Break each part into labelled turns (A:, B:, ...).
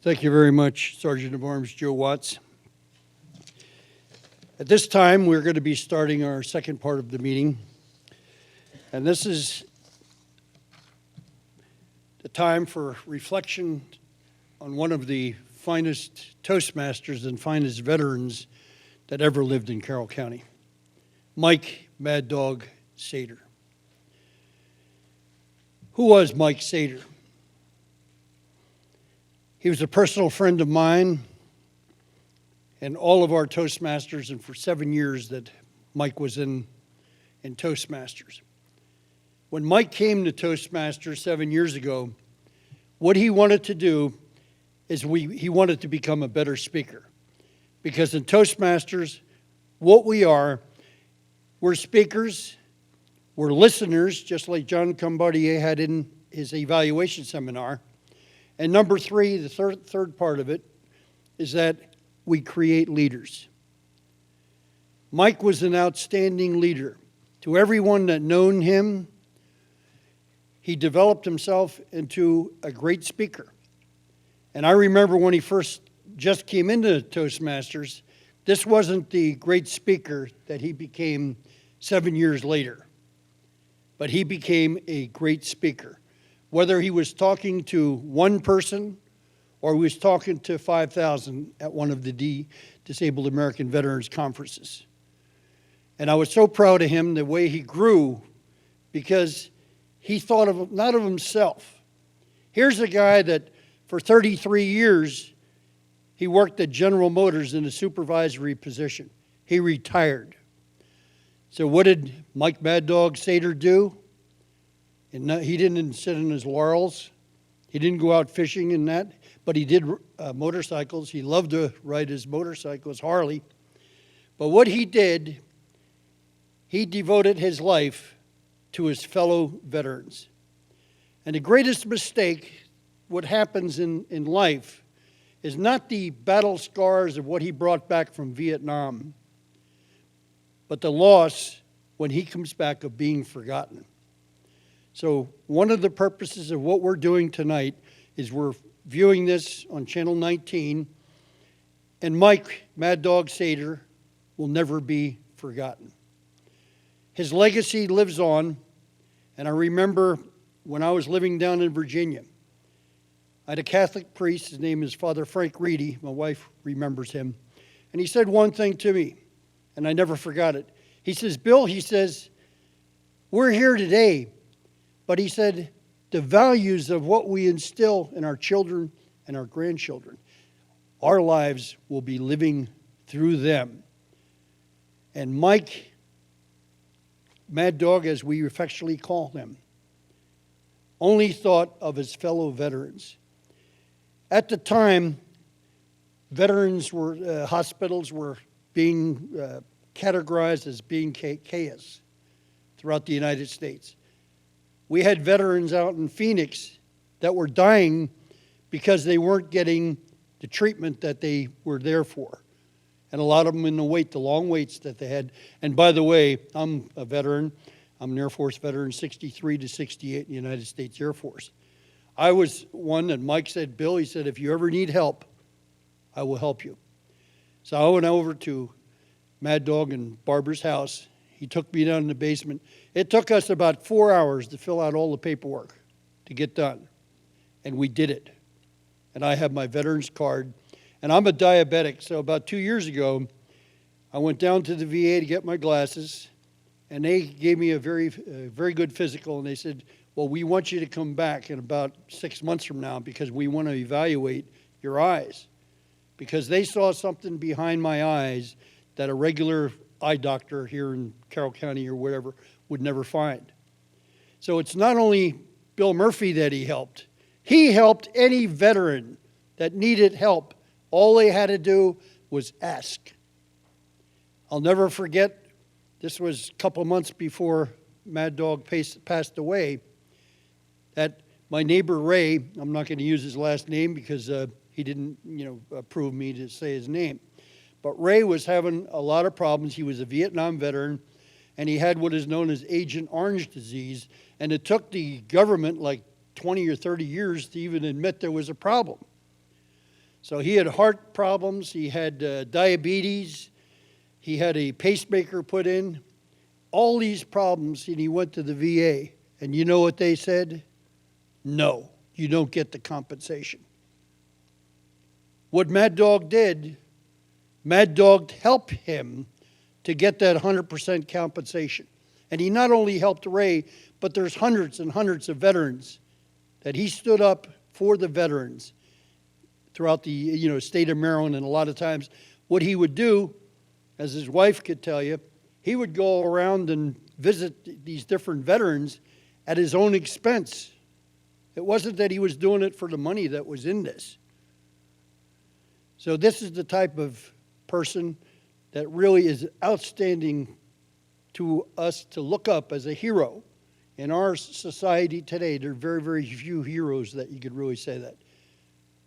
A: Thank you very much, Sergeant of Arms Joe Watts. At this time, we're going to be starting our second part of the meeting. And this is the time for reflection on one of the finest Toastmasters and finest veterans that ever lived in Carroll County, Mike Maddog Sater. Who was Mike Sater? He was a personal friend of mine and all of our Toastmasters, and for 7 years that Mike was in Toastmasters. When Mike came to Toastmasters 7 years ago, what he wanted to do is he wanted to become a better speaker. Because in Toastmasters, what we are, we're speakers, we're listeners, just like John Combardier had in his evaluation seminar. And number three, the third part of it, is that we create leaders. Mike was an outstanding leader. To everyone that known him, he developed himself into a great speaker. And I remember when he first just came into Toastmasters, this wasn't the great speaker that he became 7 years later. But he became a great speaker. Whether he was talking to one person or he was talking to 5,000 at one of the Disabled American Veterans Conferences. And I was so proud of him, the way he grew, because he thought of not of himself. Here's a guy that for 33 years, he worked at General Motors in a supervisory position. He retired. So what did Mike Maddog Sater do? And he didn't sit on his laurels. He didn't go out fishing and that, but he did motorcycles. He loved to ride his motorcycle, his Harley. But what he did, he devoted his life to his fellow veterans. And the greatest mistake, what happens in life, is not the battle scars of what he brought back from Vietnam, but the loss when he comes back of being forgotten. So one of the purposes of what we're doing tonight is we're viewing this on Channel 19, and Mike Maddog Sater will never be forgotten. His legacy lives on, and I remember when I was living down in Virginia, I had a Catholic priest, his name is Father Frank Reedy, my wife remembers him, and he said one thing to me, and I never forgot it. He says, Bill, he says, we're here today, but he said, the values of what we instill in our children and our grandchildren, our lives will be living through them. And Mike Maddog, as we affectionately call him, only thought of his fellow veterans. At the time, veterans were, hospitals were being categorized as being chaos throughout the United States. We had veterans out in Phoenix that were dying because they weren't getting the treatment that they were there for. And a lot of them in the long waits that they had. And by the way, I'm a veteran. I'm an Air Force veteran, 63 to 68 in the United States Air Force. I was one that Mike said, Bill, he said, if you ever need help, I will help you. So I went over to Maddog and Barbara's house. He took me down in the basement. It took us about 4 hours to fill out all the paperwork to get done. And we did it. And I have my veteran's card. And I'm a diabetic, so about 2 years ago, I went down to the VA to get my glasses, and they gave me a very good physical, and they said, well, we want you to come back in about 6 months from now because we want to evaluate your eyes. Because they saw something behind my eyes that a regular eye doctor here in Carroll County or wherever would never find. So it's not only Bill Murphy that he helped any veteran that needed help. All they had to do was ask. I'll never forget, this was a couple months before Maddog passed away, that my neighbor Ray, I'm not going to use his last name because he didn't approve me to say his name, but Ray was having a lot of problems. He was a Vietnam veteran, and he had what is known as Agent Orange disease, and it took the government like 20 or 30 years to even admit there was a problem. So he had heart problems, he had diabetes, he had a pacemaker put in, all these problems, and he went to the VA. And you know what they said? No, you don't get the compensation. What Maddog did, Maddog helped him to get that 100% compensation. And he not only helped Ray, but there's hundreds and hundreds of veterans that he stood up for the veterans throughout the state of Maryland. And a lot of times what he would do, as his wife could tell you, he would go around and visit these different veterans at his own expense. It wasn't that he was doing it for the money that was in this. So this is the type of person that really is outstanding to us to look up as a hero. In our society today, there are very, very few heroes that you could really say that.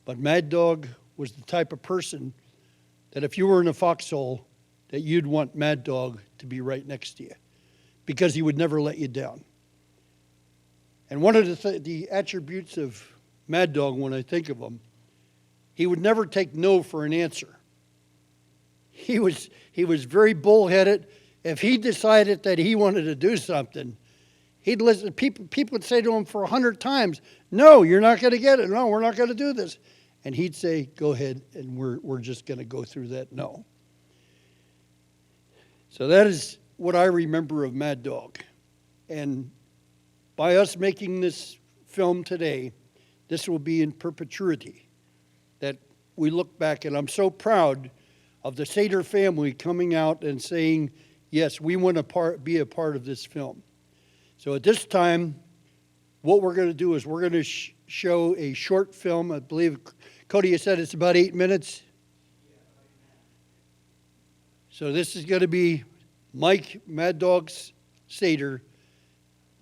A: But Maddog was the type of person that if you were in a foxhole, that you'd want Maddog to be right next to you, because he would never let you down. And one of the attributes of Maddog, when I think of him, he would never take no for an answer. He was very bullheaded. If he decided that he wanted to do something, he'd listen. People would say to him for 100 times, "No, you're not going to get it. No, we're not going to do this." And he'd say, "Go ahead, and we're just going to go through that no." So that is what I remember of Maddog. And by us making this film today, this will be in perpetuity, that we look back. And I'm so proud of the Sater family coming out and saying, yes, we want to be a part of this film. So at this time, what we're going to do is we're going to show a short film. I believe, Cody, you said it's about 8 minutes? So this is going to be Mike Maddog Sater,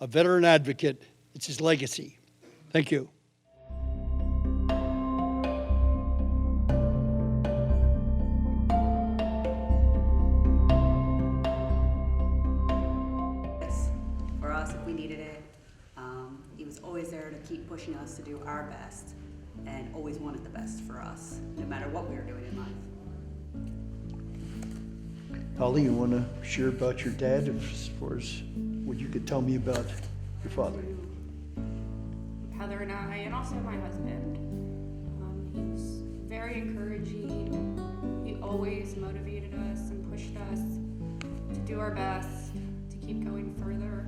A: a veteran advocate. It's his legacy. Thank you.
B: For us, if we needed it, he was always there to keep pushing us to do our best, and always wanted the best for us, no matter what we were doing in life.
A: Holly, you want to share about your dad as far as what you could tell me about your father?
C: Heather and I, and also my husband. He was very encouraging. He always motivated us and pushed us to do our best, to keep going further.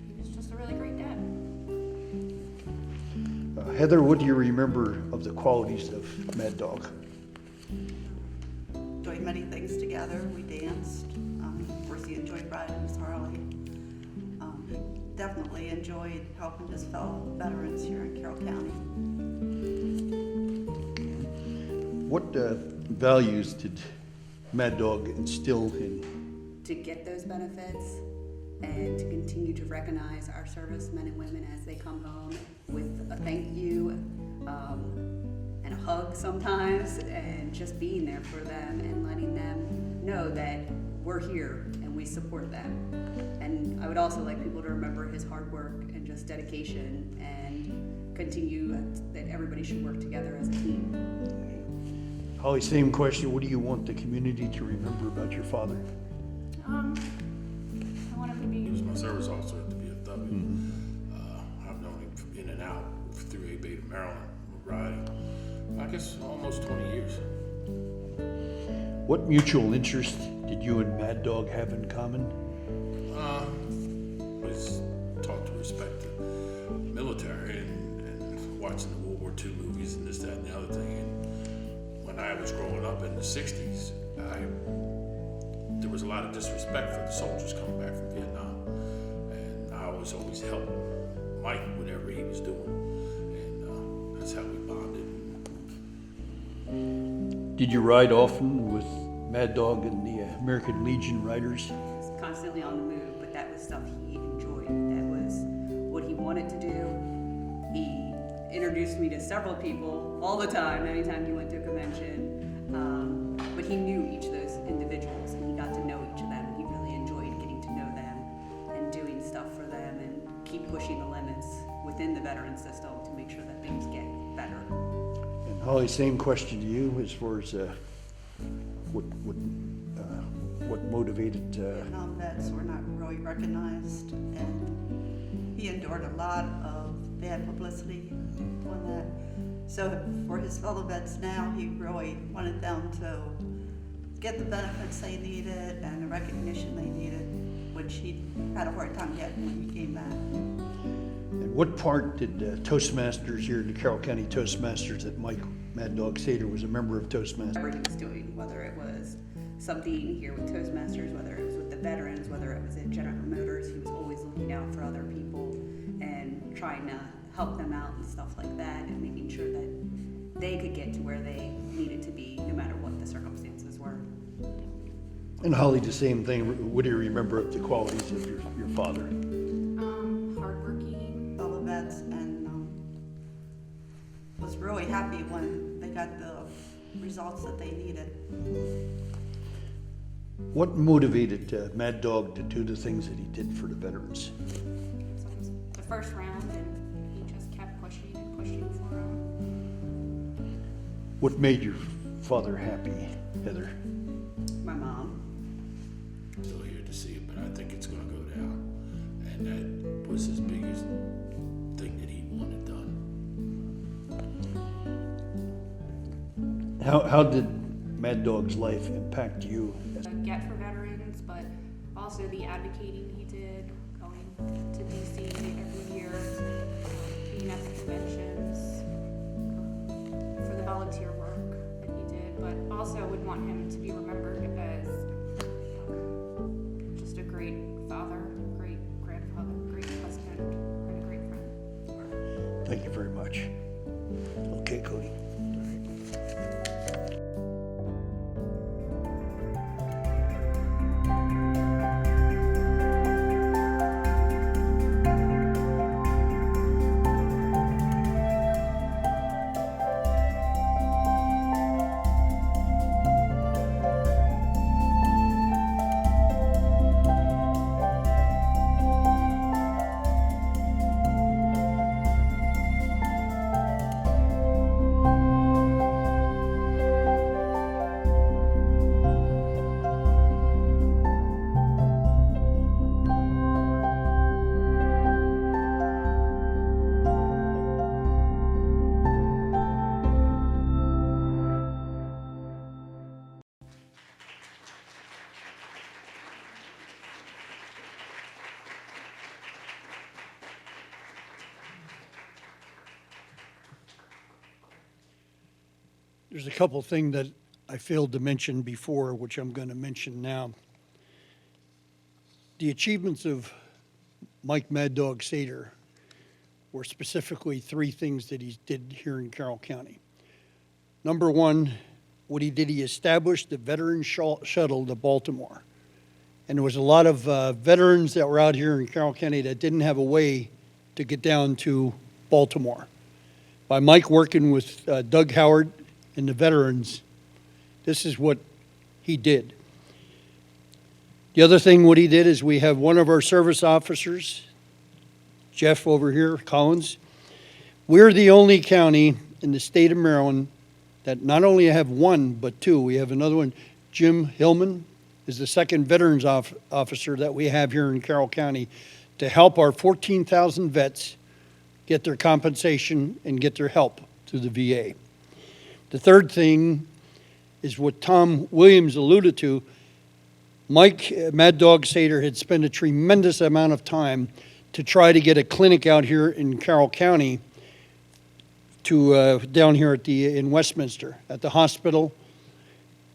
C: He was just a really great dad.
A: Heather, what do you remember of the qualities of Maddog?
D: Enjoyed many things together. We danced. Of course, he enjoyed riding his Harley. He definitely enjoyed helping his fellow veterans here in Carroll County.
A: What values did Maddog instill in?
B: To get those benefits and to continue to recognize our servicemen and women as they come home with a thank you and a hug sometimes, and just being there for them and letting them know that we're here and we support them. And I would also like people to remember his hard work and just dedication, and continue that everybody should work together as a team.
A: Holly, same question. What do you want the community to remember about your father?
C: I want him to be.
E: He was my service officer at the VFW. I've known him from in and out through A Beta, Maryland, riding, I guess, almost 20 years.
A: What mutual interest did you and Maddog have in common?
E: Was taught to respect the military and watching the World War II movies and this, that, and the other thing. And when I was growing up in the 60s, there was a lot of disrespect for the soldiers coming back from Vietnam. And I always helped Mike, whatever he was doing. And that's how we bonded.
A: Did you ride often with Maddog and the American Legion riders?
B: He was constantly on the move, but that was stuff he enjoyed. That was what he wanted to do. He introduced me to several people all the time, anytime he went to a convention. But he knew each of those individuals, and he got to know each of them, and he really enjoyed getting to know them and doing stuff for them and keep pushing the limits within the veteran system to make sure that things get better. better.
A: And Holly, same question to you as far as what motivated.
D: Vietnam vets were not really recognized, and he endured a lot of bad publicity on that. So for his fellow vets now, he really wanted them to get the benefits they needed and the recognition they needed, which he had a hard time getting when he came back.
A: And what part did Toastmasters here, the Carroll County Toastmasters, that Mike Maddog Sater was a member of Toastmasters?
B: Whatever he was doing, whether it was something here with Toastmasters, whether it was with the veterans, whether it was at General Motors, he was always looking out for other people and trying to help them out and stuff like that, and making sure that they could get to where they needed to be, no matter what the circumstances were.
A: And Holly, the same thing. What do you remember of the qualities of your father?
C: Hardworking.
D: Fellow vets, and was really happy when they got the results that they needed.
A: What motivated Maddog to do the things that he did for the veterans?
C: So it was the first round, and he just kept pushing and pushing for him.
A: What made your father happy, Heather?
B: My mom.
E: Still here to see it, but I think it's gonna go down. And that was his biggest thing that he wanted done.
A: How did Maddog's life impact you?
C: Get for veterans, but also the advocating he did, going to DC every year, being at the conventions, for the volunteer work that he did, but also would want him to be remembered as just a great father, great grandfather, great husband, and a great friend.
A: Thank you very much. Okay, Cody. There's a couple things that I failed to mention before, which I'm going to mention now. The achievements of Mike Maddog Sater were specifically three things that he did here in Carroll County. Number one, what he did, he established the veteran shuttle to Baltimore. And there was a lot of veterans that were out here in Carroll County that didn't have a way to get down to Baltimore. By Mike working with Doug Howard and the veterans, this is what he did. The other thing what he did is we have one of our service officers, Jeff over here, Collins. We're the only county in the state of Maryland that not only have one, but two. We have another one, Jim Hillman is the second veterans officer that we have here in Carroll County to help our 14,000 vets get their compensation and get their help through the VA. The third thing is what Tom Williams alluded to. Mike Maddog Sater had spent a tremendous amount of time to try to get a clinic out here in Carroll County to down here at in Westminster at the hospital,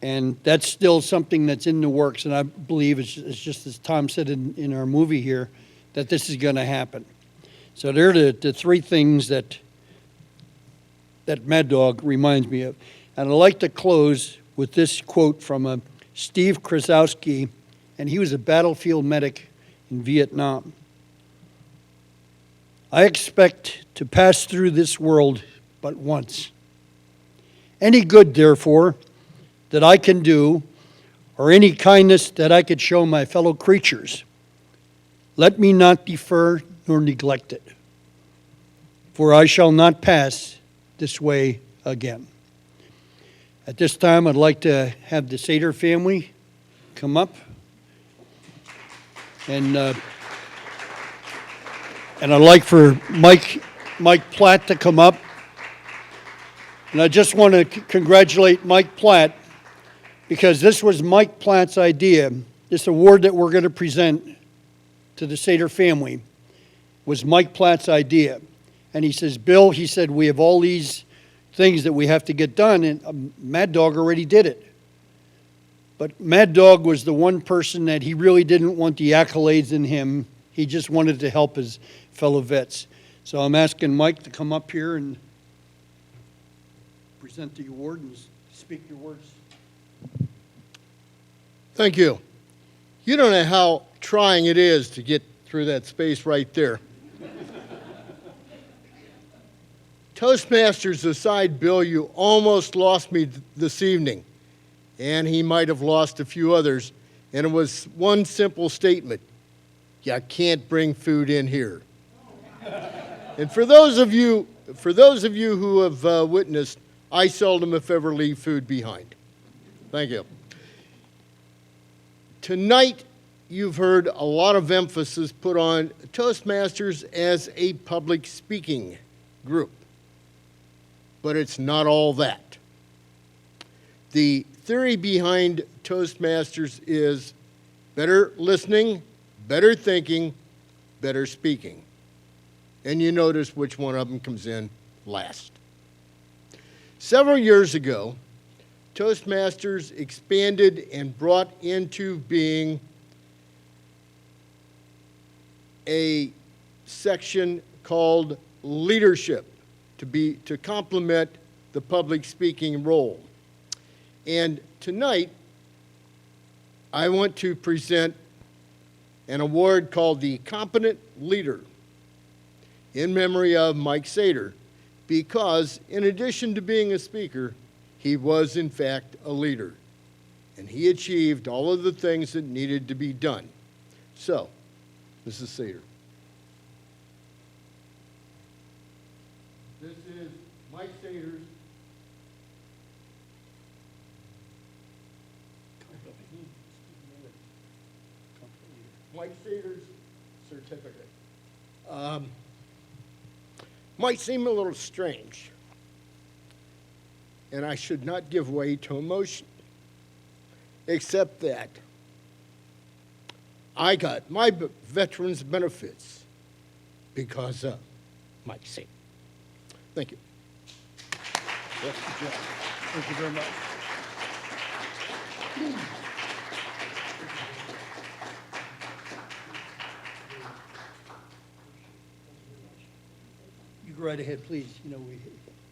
A: and that's still something that's in the works. And I believe it's just as Tom said in our movie here that this is going to happen. So they're the three things that Maddog reminds me of. And I'd like to close with this quote from Steve Krasowski, and he was a battlefield medic in Vietnam. I expect to pass through this world but once. Any good, therefore, that I can do, or any kindness that I could show my fellow creatures, let me not defer nor neglect it. For I shall not pass this way again. At this time, I'd like to have the Sater family come up. And I'd like for Mike Platt to come up. And I just want to congratulate Mike Platt, because this was Mike Platt's idea. This award that we're going to present to the Sater family was Mike Platt's idea. And he says, Bill, he said, we have all these things that we have to get done, and Maddog already did it. But Maddog was the one person that he really didn't want the accolades in him. He just wanted to help his fellow vets. So I'm asking Mike to come up here and present the award and speak your words.
F: Thank you. You don't know how trying it is to get through that space right there. Toastmasters aside, Bill, you almost lost me this evening, and he might have lost a few others, and it was one simple statement: you can't bring food in here. And for those of you who have witnessed, I seldom, if ever, leave food behind. Thank you. Tonight, you've heard a lot of emphasis put on Toastmasters as a public speaking group. But it's not all that. The theory behind Toastmasters is better listening, better thinking, better speaking. And you notice which one of them comes in last. Several years ago, Toastmasters expanded and brought into being a section called leadership to complement the public speaking role. And tonight, I want to present an award called the Competent Leader in memory of Mike Sater, because in addition to being a speaker, he was in fact a leader. And he achieved all of the things that needed to be done. So, Mrs. Sater. This is Mike Sater's certificate. Might seem a little strange, and I should not give way to emotion, except that I got my veterans benefits because of Mike Sater. Thank you.
A: Yes, good job. Thank you very much. You go right ahead, please. You know,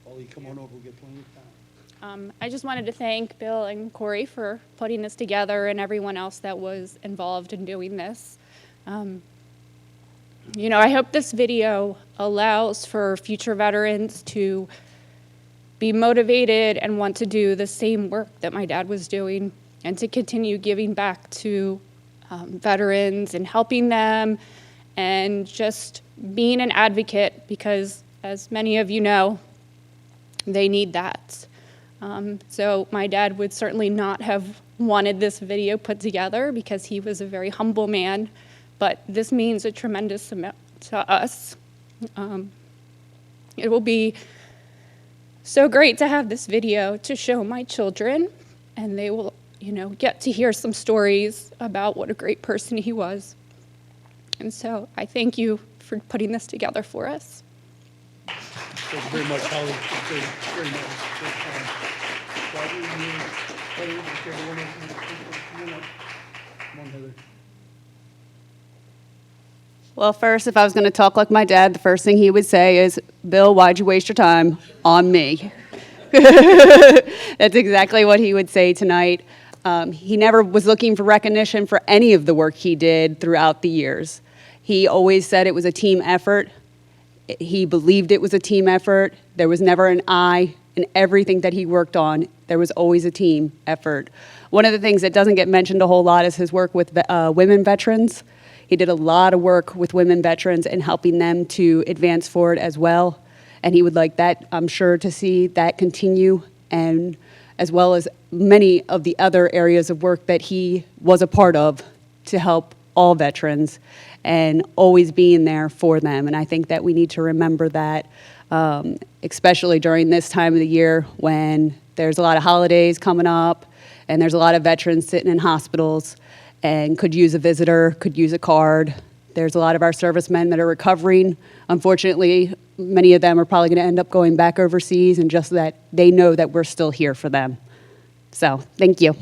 A: while you come on over, we'll get plenty of time.
C: I just wanted to thank Bill and Corey for putting this together, and everyone else that was involved in doing this. You know, I hope this video allows for future veterans to be motivated and want to do the same work that my dad was doing, and to continue giving back to veterans and helping them, and just being an advocate, because as many of you know, they need that. So my dad would certainly not have wanted this video put together, because he was a very humble man, but this means a tremendous amount to us. It will be so great to have this video to show my children, and they will, you know, get to hear some stories about what a great person he was. And so I thank you for putting this together for us.
A: Thank you very much, Holly. Very nice. Come on, Heather.
B: Well, first, if I was going to talk like my dad, the first thing he would say is, Bill, why'd you waste your time on me? That's exactly what he would say tonight. He never was looking for recognition for any of the work he did throughout the years. He always said it was a team effort. He believed it was a team effort. There was never an I in everything that he worked on. There was always a team effort. One of the things that doesn't get mentioned a whole lot is his work with women veterans. He did a lot of work with women veterans and helping them to advance forward as well. and he would like that, I'm sure, to see that continue, and as well as many of the other areas of work that he was a part of to help all veterans and always being there for them. And I think that we need to remember that, especially during this time of the year when there's a lot of holidays coming up and there's a lot of veterans sitting in hospitals and could use a visitor, could use a card. There's a lot of our servicemen that are recovering. Unfortunately, many of them are probably going to end up going back overseas, and just that they know that we're still here for them. So, thank you.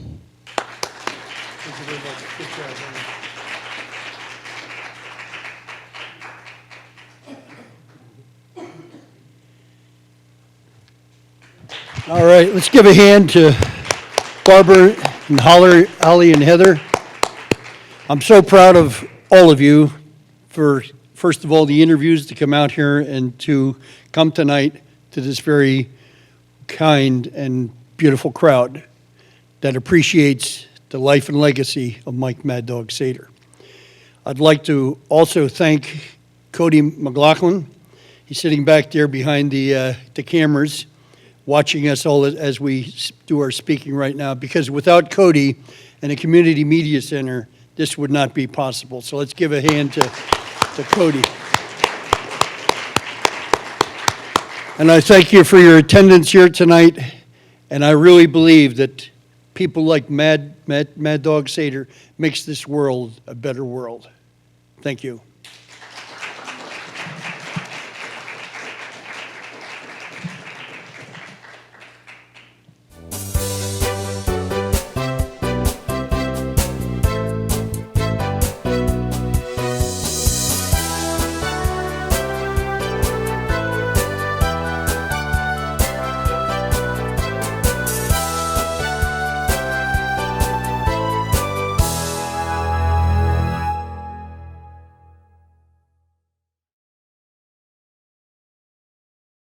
A: All right, let's give a hand to Barbara and Holly and Heather. I'm so proud of all of you for, first of all, the interviews to come out here and to come tonight to this very kind and beautiful crowd that appreciates the life and legacy of Mike Maddog Sater. I'd like to also thank Cody McLaughlin. He's sitting back there behind the cameras, watching us all as we do our speaking right now, because without Cody and a community media center, this would not be possible. So let's give a hand to Cody. And I thank you for your attendance here tonight, and I really believe that people like Maddog Sater makes this world a better world. Thank you.